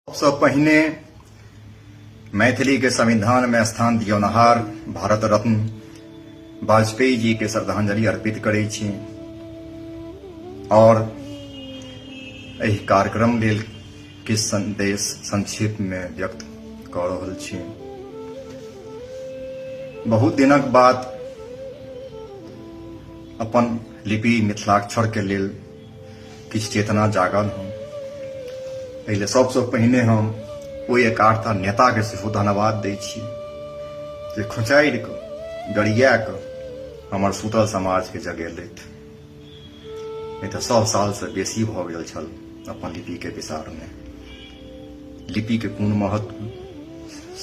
सबसे पहिने मैथिली के संविधान में स्थान दियौनहार भारत रत्न वाजपेयी जी के श्रद्धांजलि अर्पित करै छी और एहि कार्यक्रम लेल किछु संदेश संक्षेप में व्यक्त कऽ रहल छी। बहुत दिनक बाद अपन लिपि मिथिलाक्षर के लेल किछु चेतना जागल हूँ। पहले सबसे पहिने हम ओहि एकार्था नेता के सेहो धन्यवाद दै छी जे खोचारि कऽ गरिया कऽ हमर सुतल समाज के जगेलथि। नहीं तऽ 100 साल से बेसी भऽ गेल छल अपन लिपि के विसार में। लिपि के कोन महत्व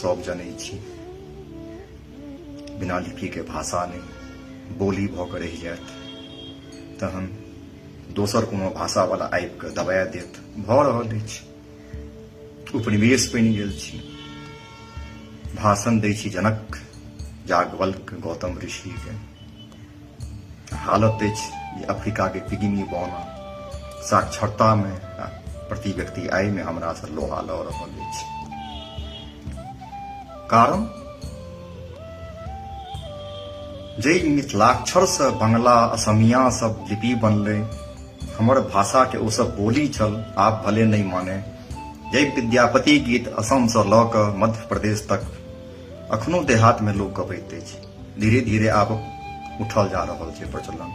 सब जनै छी। बिना लिपि के भाषा नहीं, बोली भऽ कऽ रहि जायत तहन दोसर कोनो भाषा वाला आबि कऽ दबा देत। भऽ रहल अछि, उपनिवेश बनि गेल छी। भाषण दै छी जनक याज्ञवल्क्य गौतम ऋषि के। हालत अछि जे अफ्रीका के पिगिमी बौना साक्षरता में प्रति व्यक्ति आय में हमरा से लोहा लऽ रहल अछि। कारण जे मिथिलाक्षर से बंगला असमिया सब लिपि बनले, हमर भाषा के ओ सब बोली छल। आप भले नहीं माने, जय विद्यापति गीत असम से लऽ कऽ मध्य प्रदेश तक अखनो देहात में लोक गबैत अछि। धीरे धीरे आब उठल जा रहल छै प्रचलन।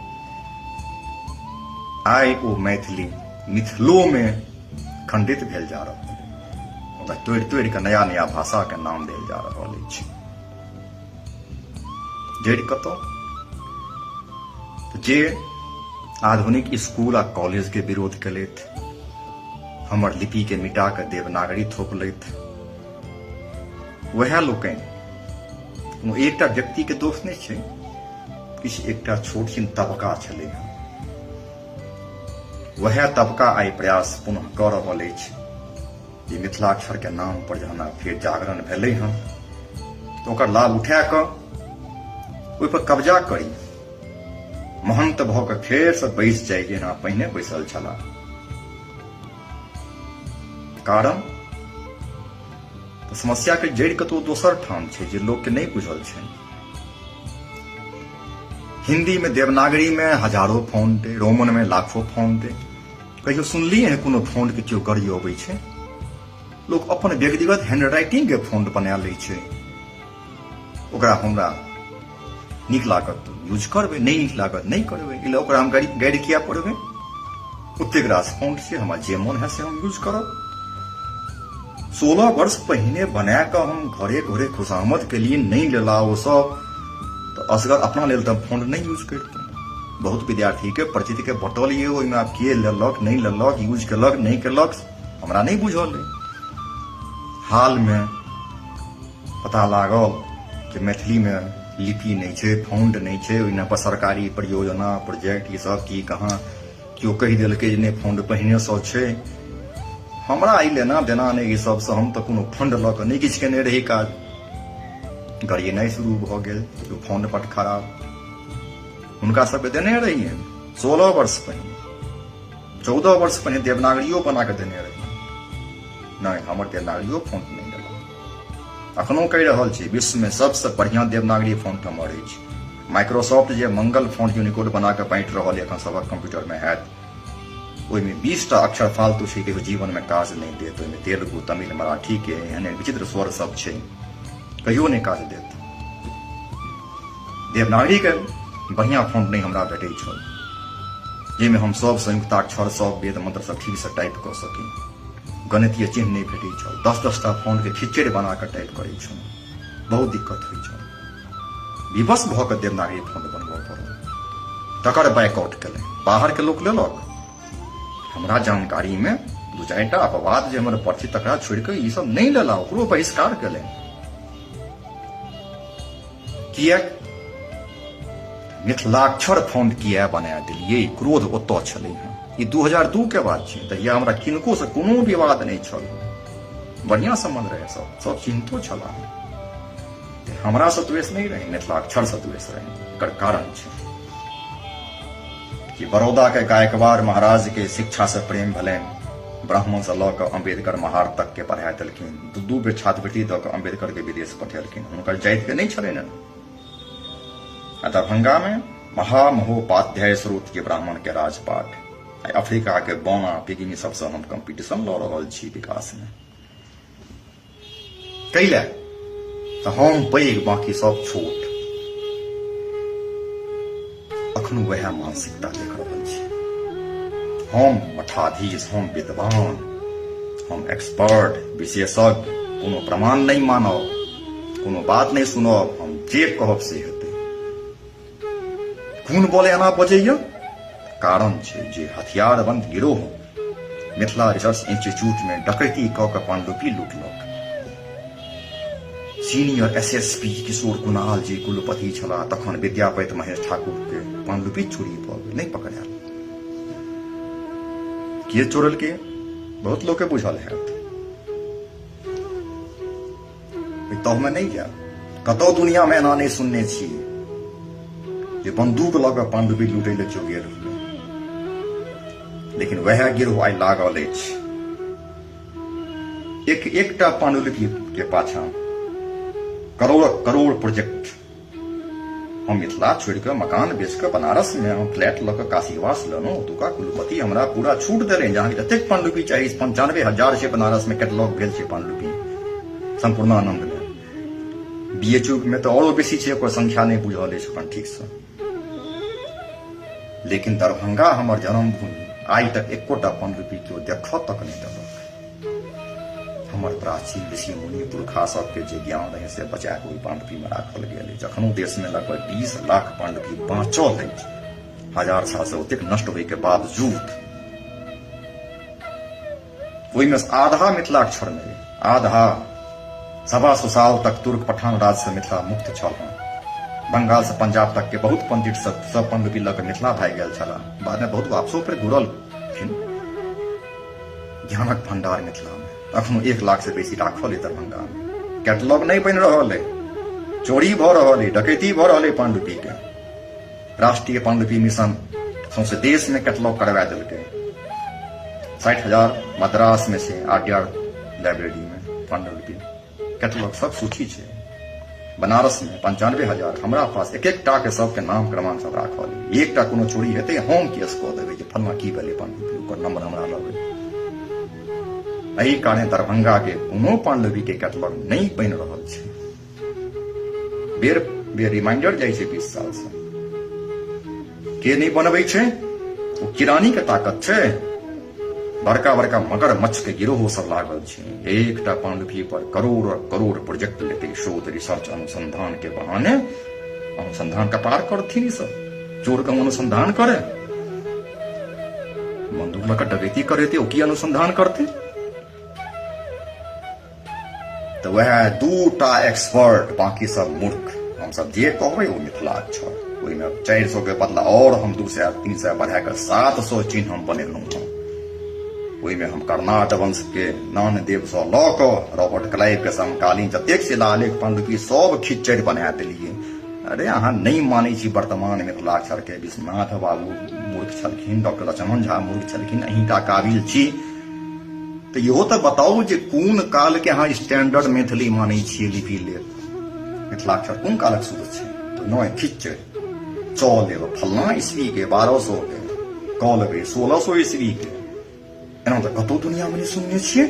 आइ ओ मैथिली मिथिलो में खंडित भेल जा रहल है। ओकरा तोड़ि तोड़ि कऽ नया नया भाषा के नाम देल जा रहल अछि। जड़ि कतऽ? जे आधुनिक स्कूल आ कॉलेज के विरोध केलथि, हमर लिपि के मिटा के देवनागरी थोपलथि, वह लोकनि एकटा व्यक्ति के दोष नहीं छै, किछु एकटा छोट छिन तबका छलै। वह तबका आइ प्रयास पुनः कऽ रहल अछि जे मिथिलाक्षर के नाम पर जहन फेर जागरण भेलै हन तऽ ओकर लाभ उठा कऽ ओहि पर कब्जा करी, महंत भऽ कऽ फेर से बैस जाइ जेना पहिने बैसल छलाह। कारण समस्या के जड़ि कतौ दोसर ठाम छै जे लोक के नहीं बुझल छै। हिंदी में देवनागरी में हजारों फॉन्ट, रोमन में लाखों फॉन्ट। कहियो सुनलिए है कोनो फॉन्ट के केओ गड़ी अबै छै? लोग अपन व्यक्तिगत हैंडराइटिंग के फॉन्ट बना लै छै। ओकरा हमरा नीक लागत यूज करबै, नहीं नीक लागत नहीं करबै। इला ओकरा हम गाइड किया पड़बै? ओतेक रास फॉन्ट छै, हमरा जे मोन है से हम यूज करब। 16 वर्ष पहिने बना कऽ हम घरे घरे खुशामद के लिए नहीं लेला वो सब, तो असगर अपना लेल तऽ फॉन्ट नहीं यूज करते। बहुत विद्यार्थी के परिचित के बतौलिए, ओहिमे आब के लेलक नहीं लेलक, यूज केलक नहीं केलक, हमरा नहीं बुझल है। हाल में पता लागल कि मैथिली में लिपि नहीं छै, फॉन्ट नहीं छै, ओहिना पर सरकारी परियोजना प्रोजेक्ट ये सब की कहाँ केओ कहि देलकै जे नहीं फॉन्ट पहिने सँ छै। हमरा आई लेना देना नहीं ई सब से। हम तो कोनो फंड लऽ कऽ नहीं किछु केने रही काज। गरिएनाइ शुरू भऽ गेल, फंड बड खराब। हुनका सबके देने रहिए 16 वर्ष पहिने, 14 वर्ष पहिने देवनागरियो बना के देने रही। नहीं, हमर देवनागरियो फॉन्ट नहीं देलक। अखनो कहि रहल छी विश्व में सबसे बढ़िया देवनागरी फॉन्ट हमर अछि। माइक्रोसॉफ्ट जे मंगल फॉन्ट यूनिकोड बना के बांटि रहल है, एखन सबक कंप्यूटर में हैत। ओहिमे 20टा अक्षर फालतू छै, कहियो जीवन में काज नहीं देत। ओहिमे तेलुगु, तमिल, मराठी के एहन विचित्र स्वर सब छै, कहियो नहीं काज देत। देवनागरी के बढ़िया फॉन्ट नहीं हमरा भेटै छल, जाहिमे हम सब संयुक्ताक्षर, सब वेद मंत्र सब ठीक से टाइप कऽ सकी। गणितीय चिन्ह नहीं भेटै छल। 10-10टा फॉन्ट के खिचड़ि बना कऽ टाइप करै छल, बहुत दिक्कत होइ छल। विवश भऽ कऽ देवनागरी फॉन्ट बनबऽ पड़ल। तकर बैकआउट केलै, बाहर के लोक लेलक। हमरा जानकारी में 2-4टा अपवाद जे हमर परिचित, तकरा छोड़ के ई सब नहीं लेला, ओकरो बहिष्कार केले। किया मिथिलाक्षर फॉन्ट किया बना दिलिए? क्रोध ओतऽ छलै हँ। ई 2002 के बात छै। तहिया हमरा किनको से कोनो विवाद नहीं छल, बढ़िया संबंध रहे, सब चिन्हतो छला। हमरा से द्वेष नहीं रहे, मिथिलाक्षर से द्वेष रहे। एकर कारण छै कि बड़ौदा के गायकवाड़ महाराज के शिक्षा से प्रेम भले, ब्राह्मण से लऽ कऽ अम्बेडकर महार तक के पढ़ा देलखिन, दू बेर छात्रवृत्ति दऽ कऽ अम्बेडकर के विदेश पठेलखिन, हुनकर जाति के नहीं छलनि। आ दरभंगा में महामहोपाध्याय स्रोत के ब्राह्मण के राजपाट, अफ्रीका के बौना पिगिनी सबसे हम कंपटीशन लऽ रहल छी विकास में। कैले तो हम पैघ बाकी सब छोट, अखनो वह मानसिकता देख रहल छी। हम मठाधीश, हम विद्वान, हम एक्सपर्ट, विशेषज्ञ, कोनो प्रमाण नहीं मानब, कोनो बात नहीं सुनब, हम जे कहब से हेतै। कोन बोले एना बजैया? कारण छै जे हथियारबंद गिरोह मिथिला रिसर्च इंस्टीट्यूट में डकैती कऽ कऽ पांडुलिपि लूटलक। सीनियर एसएसपी किशोर कुणाल जी कुलपति छला तखन विद्यापति महेश ठाकुर के पांडुलिपि चोरी भऽ गेल, नहीं पकड़ायल। के चोरल के बहुत लोग के बुझल है, तहमे नहीं गया। कतौ दुनिया में एना नहीं सुनने छी जे बंदूक लऽ कऽ पांडुलिपि लूटै ले जो गेल। लेकिन वह गिरोह आइ लागल अछि। एकटा पांडुलिपि के पाछा करोड़ प्रोजेक्ट। हम मिथिला छोड़ के मकान बेच के बनारस में हम फ्लैट लऽ कऽ काशीवास लेलहुँ। ओतुका कुलपति हमरा पूरा छूट देलनि, जहाँ जतेक पांडुलिपि चाही 95,000 से बनारस में कैटलॉग भेल छै पांडुलिपि संपूर्णानंद में। बीएचयू में तो औरो बेसी छै, ओकर संख्या नहीं बुझल अछि अपन ठीक से। लेकिन दरभंगा हमर जन्मभूमि आइ तक एकोटा पांडुलिपि केओ देखऽ तक नहीं देलक। हमर प्राचीन ऋषि मुनि पुरखा सबके जे ज्ञान रहे से बचा के ओहि पांडुलिपि में राखल गेल अछि। जखनो देश में लगभग 20 लाख पांडुलिपि बाँचल अछि, 1000 साल से ओतेक नष्ट होय के बावजूद, ओहिमे आधा मिथिलाक्षर में, आधा 125 साल तक तुर्क पठान राज से मिथिला मुक्त छल। बंगाल से पंजाब तक के बहुत पंडित सब पांडुलिपि लऽ कऽ मिथिला भागि गेल छला। बाद में बहुत वापसो पर घुरल। ज्ञानक भंडार मिथिला में अखनो 1 लाख से बेसी राखल है दरभंगा में। कैटलॉग नहीं बन रहल है, चोरी भ रहल है, डकैती भ रहल है पांडुलिपि के। राष्ट्रीय पांडुलिपि मिशन सौंसे देश में कैटलॉग करवा देलकै। 60,000 मद्रास में से आरडीआर लाइब्रेरी में पांडुलिपि कैटलॉग सब सूची है। बनारस में 95,000, हमरा पास एक के सबके नाम क्रमांक सब राखल है। एकटा कोनो चोरी हेतै हम केस कऽ देबै जे फलना की भेलै पांडुलिपि, ओकर नंबर हमरा लेबै। एहि कारण दरभंगा के कोनो पांडुलिपि के कैटलॉग नहीं बन रहल छै। बेर बेर रिमाइंडर जाइ छै 20 साल से। के नहीं बनबै छै? ओ किरानी के ताकत छै। बड़का बड़का मगरमच्छ के गिरोह सब लागल छै। एकटा पांडुलिपि पर करोड़ प्रोजेक्ट लेते, शोध रिसर्च अनुसंधान के बहाने अनुसंधान का पार करथिन। सब चोर का अनुसंधान करे, बंदूक लऽ कऽ डकैती करे थे, ओ की अनुसंधान करते? तो वह 2टा एक्सपर्ट, बाकी सब मूर्ख। हम सब जे कहबै वो मिथिलाक्षर। ओहि में 400 के बदला और हम 200 300 बढ़ा कर 700 चिन्ह हम बनेलहुँ हँ। ओहि में हम कर्नाट वंश के नानदेव से लऽ कऽ रॉबर्ट क्लाइव के समकालीन जतेक शिलालेख पांडुलिपि सब खिच्चड़ बना देलियै। अरे अहाँ नहीं मानै छी वर्तमान मिथिलाक्षर के विश्वनाथ बाबू मूर्ख छलखिन, डॉक्टर लक्ष्मण झा मूर्ख छलखिन, अहींटा काबिल छी। तो इहो तो बताओ जे कोन काल के अहाँ स्टैंडर्ड मैथिली मानै छियै लिपि लेल? मिथिलाक्षर कोन कालक शुरू छै? तो नय खिच्चड़ चल लेब फलना ईस्वी के 1200 के, कऽ लेबै 1600 ईस्वी के। एना तो कतौ दुनिया में नहीं सुनने छियै।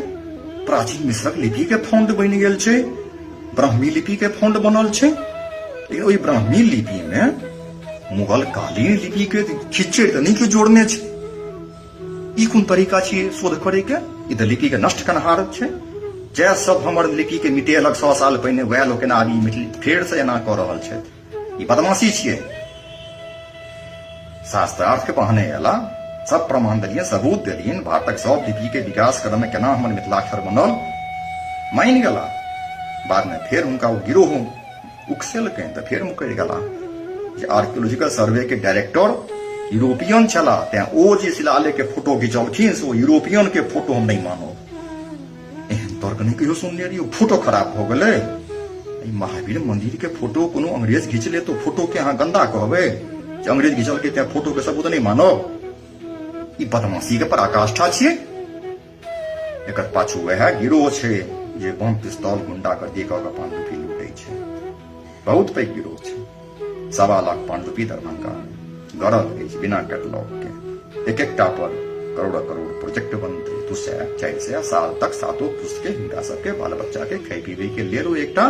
प्राचीन मिश्रक लिपि के फॉन्ट बनि गेल छै, ब्राह्मी लिपि के फॉन्ट बनल छै। लेकिन ओहि ब्राह्मी लिपि में मुगल कालीन लिपि के खिच्चड़ तो नहीं के जोड़ने छै। ई कोन तरीका छियै शोध करे के? ई तो लिपि के नष्ट करनहार छै। जे सब हमर लिपि के मिटेलक 100 साल पहिने, वह लोग केना आबि मिथिली फेर से एना कऽ रहल छथि। ई बदमाशी छियै। शास्त्रार्थ के बहाने एला, सब प्रमाण दिलियन, सबूत दिलियन। भारतक सब लिपि के विकास करने में केना हमर मिथिलाक्षर बनल, मान गेला। बाद में फेर हुनका ओ गिरोह उकसेलकनि तऽ फेर मुकरि गेला। जे आर्कियोलॉजिकल सर्वे के डायरेक्टर यूरोपियन छला, तें ओ जे शिलालेख के फोटो घिचलखिन से ओ यूरोपियन के फोटो हम नहीं मानब। एहन तर्क नहीं कहियो सुनने रहियो। फोटो खराब हो गेलै। महावीर मंदिर के फोटो कोनो अंग्रेज घिच ले तो फोटो के अहाँ गंदा कहबै? जे अंग्रेज घिचल के तें फोटो के सबूत नहीं मानब? ई बदमाशी के पराकाष्ठा छियै। एक पाछू वह गिरोह छे जे बम पिस्तौल गुंडा कर दे कऽ पांडुपी लूटे छे। बहुत पैघ गिरोह छे। 1.25 लाख पांडुपी दरभंगा में गड़ल अछि बिना कैटलॉग के। एक एकटा पर करोड़ करोड़ प्रोजेक्ट बनते 200-400 साल तक सातों पुस्त के हिनका सबके बाल बच्चा के खाय पीबे के लेल एकटा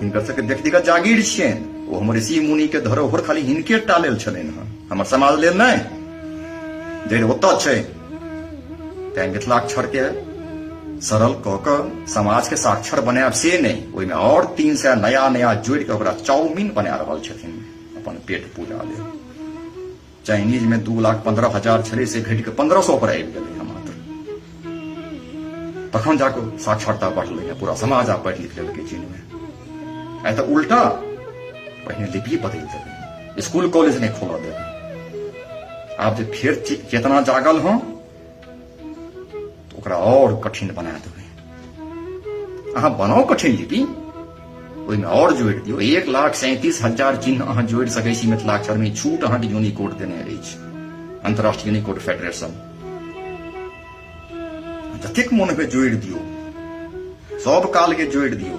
हिनकर सबके व्यक्तिगत जागीर छियनि। ओ हमर ऋषि मुनि के धरोहर खाली हिनके टा लेल छलनि हँ, हमर समाज लेल नहि। जे ओतऽ छै तें मिथिलाक्षर के सरल कऽ कऽ समाज के साक्षर बनायब से नहीं, ओहिमे और 300 नया नया जोड़ि के ओकरा चाउमीन बना रहल छथिन अपन पेट पूजा लेल। चाइनीज में 2,15,000 छलै से घटि के 1,500 पर आबि गेलै हँ मात्र। तखन जाके साक्षरता बढ़लै है, पूरा समाज आब पढ़ि लिख लेलकै चीन में। आई तऽ उल्टा पहिने लिपि बदलि देबै, स्कूल कॉलेज नहीं खोलऽ देबै। आब जे फेर चेतना जागल हँ तो ओकरा और कठिन बना देबै। अहाँ बनाओ कठिन लिपि, ओहिमे और जोड़ि दियौ। 1,37,000 चिन्ह अहाँ जोड़ि सकै छी मिथिलाक्षर में। छूट अहाँके यूनिकोड देने अछि अंतरराष्ट्रीय यूनिकोड फेडरेशन। जतेक मोन पे जोड़ि दियौ, सब काल के जोड़ि दियौ।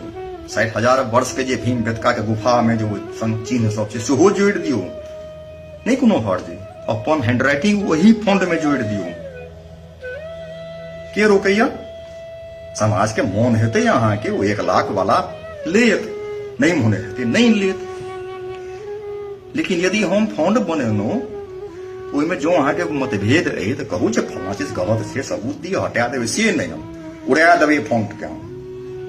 60,000 वर्ष के जे भीम बेतका के गुफा में जो चिन्ह सब छै सेहो जोड़ि दियौ, नहीं कोनो हर्ज। अपन हैंडराइटिंग वही फॉन्ट में जोड़ि दियौ। के रोकैया? समाज के मोन हेतै अहाँ के वो 1 लाख वाला लेत, नहीं मोन हेतै नहीं लेत। लेकिन यदि हम फंड बनेलहुँ ओहिमे जो अहाँ के मतभेद अइ तऽ कहू जे फलाना चीज गलत छै, सबूत दिअ, हटा देबै। से नहीं, हम उड़ा देबै फंड के। हम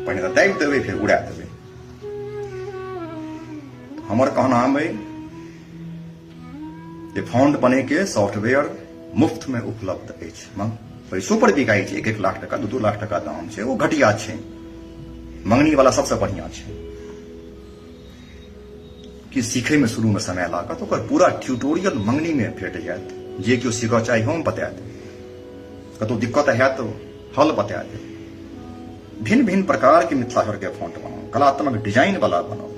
पहिने तऽ दाबि देबै फिर उड़ा देबै। हमर कहनाम अइ जे फंड बने के सॉफ्टवेयर मुफ्त में उपलब्ध अछि। पैसों पर बिकाई छै। 1-1 लाख टका 2-2 लाख टका दाम छै, वो घटिया छै। मंगनी वाला सबसे बढ़िया छै कि सीखे में शुरू में समय लागत, ओकर पूरा ट्यूटोरियल मंगनी में भेट जायत। जे केओ सीखऽ चाही हम बता देब, कतौ दिक्कत हैत तो हल बता देब। भिन्न भिन्न प्रकार के मिथिलाक्षर के फॉन्ट बनाओ, कलात्मक डिजाइन वाला बनाओ,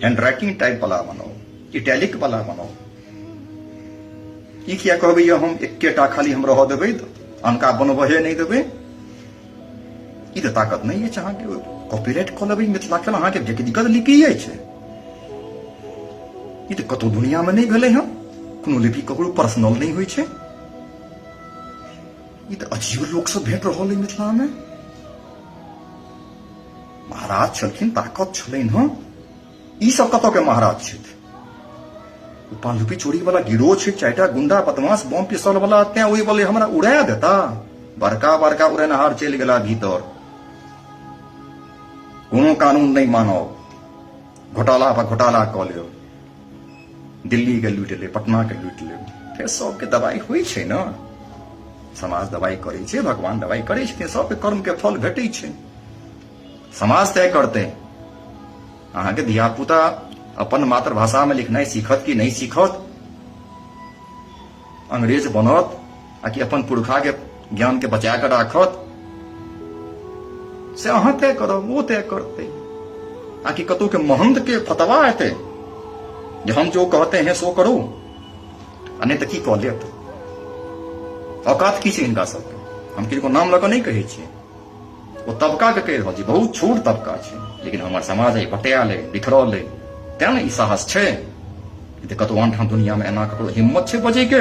हैंडराइटिंग टाइप वाला बनाओ, इटैलिक वाला बनाओ। ई किया कहबै हम एकेटा खाली हम रह देबै अनका बनबहे नहीं देबै? ई तऽ ताकत नहीं है। अहाँ के कॉपीराइट कऽ लेबै मिथिलाक्षर अहाँ के व्यक्तिगत लिपि अछि। ई तऽ कतौ दुनिया में नहीं भेलै हँ। कोनो लिपि ककरो पर्सनल नहीं होइ छै। ई तऽ अजीब लोक सब भेट रहल अइ मिथिला में। महाराज छलखिन, ताकत छलनि हँ। ई सब कतौ के महाराज छथि? पांडुपी चोरी वाला गिरोह छै, 4टा गुंडा बदमाश बम पिस्तौल वाला तें ओहि बोले हमरा उड़ा देता। बड़का बड़का उड़नहार चलि गेला भीतर, कोनो कानून नहीं मानो, घोटाला पर घोटाला कऽ लियो। दिल्ली के लूट ले, पटना के लूट ले, फिर सबके दवाई होइ छै न। समाज दवाई करै छै, भगवान दवाई करै छथिन, सबके कर्म के फल भेटै छै। समाज तय करतै अहाँ के धिया पुता अपन मातृभाषा में लिखनाइ सीखत कि नहीं सीखत, अंग्रेज बनत आ कि अपन पुरखा के ज्ञान के बचा कर राखत, से अहाँ तय करब, वो तय करते। आ कि कतौ के महंत के फतवा एतै जे हम जो कहते हैं सो करो, आ नहीं तऽ की कऽ लेत? औकात की छै हिनका सबके? हम किनको नाम लऽ कऽ नहीं कहै छियै, वो तबका के कहि रहल छी। बहुत छोट तबका छै, लेकिन हमर समाज है बटायल है, बिखरल है। तें ने ई साहस छै। कतौ आनठाम दुनिया में एना ककरो हिम्मत छै बजै के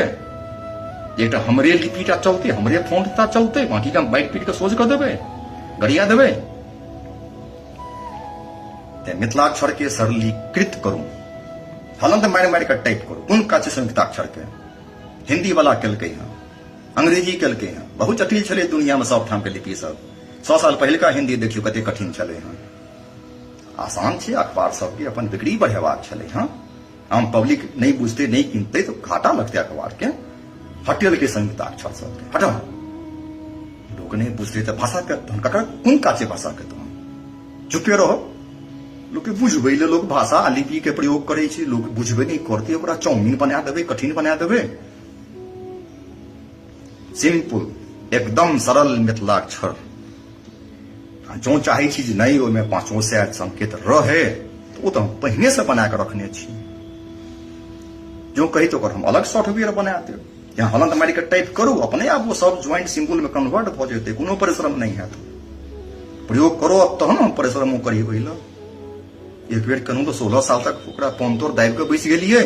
जे एकटा हमरे लिपिटा चलते, हमरे फॉन्टटा चलते, बाकी के हम बाइट पीट के सोच कऽ देबै, गरिया देबै। ते मिथिलाक्षर के सरलीकृत करू, हलंत मारि मारि के टाइप करू। कोन काज छै संयुक्ताक्षर के? हिंदी वाला केलकै हँ, अंग्रेजी केलकै हँ। बहुत जटिल छलै दुनिया में सब ठाम के लिपि सब। 100 साल पहले का हिंदी देखियो कते कठिन छलै हँ। आसान छै, अखबार सबके अपन बिक्री बढ़ेबाक छलै हँ। आम पब्लिक नहीं बुझते नहीं किनते तो घाटा लगते अखबार के। हटेल के संयुक्ताक्षर सबके हटा, लोग नहीं बुझते तो भाषा के ककरा कोन काचे भाषा के तुम चुपे रहो। लोग के बुझबै ले लोग भाषा आ लिपि के प्रयोग करे छै, लोग बुझबे नहीं करते, ओकरा चाउमीन बना देबै, कठिन बना देबै। सिंपल एकदम सरल मिथिलाक्षर जो चाहे छी जे नहीं ओहिमे 500 संकेत रहे तो वो तो हम पहिने से बना के रखने छी। जो कही तो हम अलग सॉफ्टवेयर बना देब, यहाँ हलंत मारि के टाइप करू, अपने आप वो सब ज्वाइंट सिंबल में कन्वर्ट भ जेतै, कोनो परिश्रम नहीं हैत। प्रयोग करो अब तहन हम परिश्रमो करिए। पहिले एक बेर कनु तो 16 साल तक ओकरा पन तोड़ दाबि के बैस गेलिए,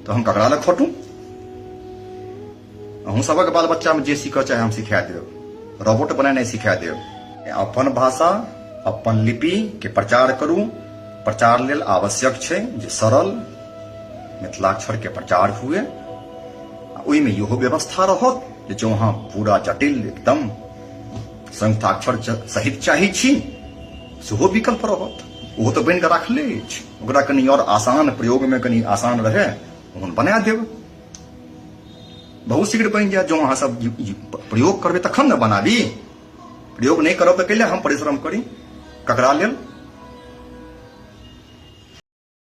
तो हम ककरा लग खटू? अहूँ सबक बाल बच्चा में जे सीख चाहे हम सिखा देब, रोबोट बना नहीं सिखा देब। अपन भाषा अपन लिपि के प्रचार करू। प्रचार लेल आवश्यक छै जे सरल मिथिलाक्षर के प्रचार हुए, ओहि में इहो व्यवस्था रहत जे जो अहाँ पूरा जटिल एकदम संयुक्ताक्षर सहित चाही छी सेहो विकल्प रहत, ओहो तो बन के राखले अछि। ओकरा कनी और आसान प्रयोग में कनी आसान रहे ओहन बना देब, बहुत शीघ्र बन जाए। जो अहाँ सब प्रयोग करबे तखन न बनाबी, प्रयोग नहीं करब तो कैले हम परिश्रम करी, ककरा लेल?